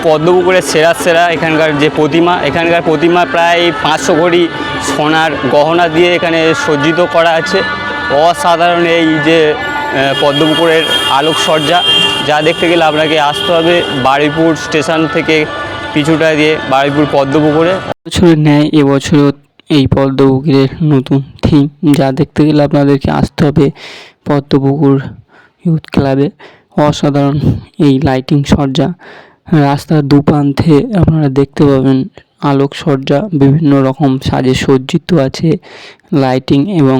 পদ্মপুকুরের সেরা এখানকার যে প্রতিমা প্রায় 500 ভরি সোনার গহনা দিয়ে এখানে সজ্জিত করা আছে। অসাধারণ এই যে পদ্মপুকুরের আলোকসজ্জা, যা দেখতে গেলে আপনাকে আসতে হবে বারুইপুর স্টেশন থেকে পিছুটা দিয়ে বারুইপুর পদ্মপুকুরে। বছরের ন্যায় এবছরও এই পদ্মপুকুরের নতুন থিম, যা দেখতে গেলে আপনাদেরকে আসতে হবে পদ্মপুকুর ইউথ ক্লাবে। অসাধারণ এই লাইটিং সজ্জা, রাস্তার দুপ্রান্তে আপনারা দেখতে পাবেন আলোকসজ্জা বিভিন্ন রকম সাজে সজ্জিত আছে লাইটিং, এবং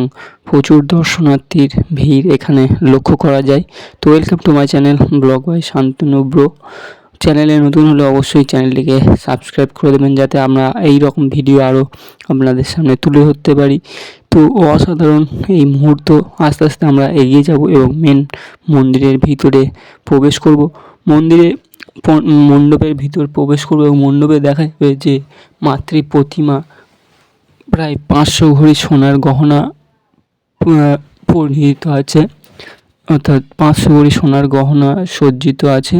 প্রচুর দর্শনার্থীর ভিড় এখানে লক্ষ্য করা যায়। তো welcome to my channel blog by Shantanu bro. চ্যানেলে নতুন হলে অবশ্যই চ্যানেলটিকে সাবস্ক্রাইব করে দেবেন, যাতে আমরা এই রকম ভিডিও আরও আপনাদের সামনে তুলে ধরতে পারি। তো অসাধারণ এই মুহূর্ত, আস্তে আস্তে আমরা এগিয়ে যাব এবং মেন মন্দিরের ভিতরে প্রবেশ করব। মণ্ডপের ভিতর প্রবেশ করব এবং মণ্ডপে দেখা যাবে যে মাতৃ প্রতিমা প্রায় 500 ভরি সোনার গহনা পরিহিত আছে, অর্থাৎ 500 ভরি সোনার গহনা সজ্জিত আছে।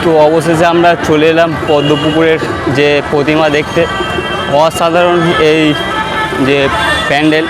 তো অবশেষে আমরা চলে এলাম পদ্মপুকুরের যে প্রতিমা দেখতে। অসাধারণ এই যে প্যান্ডেল,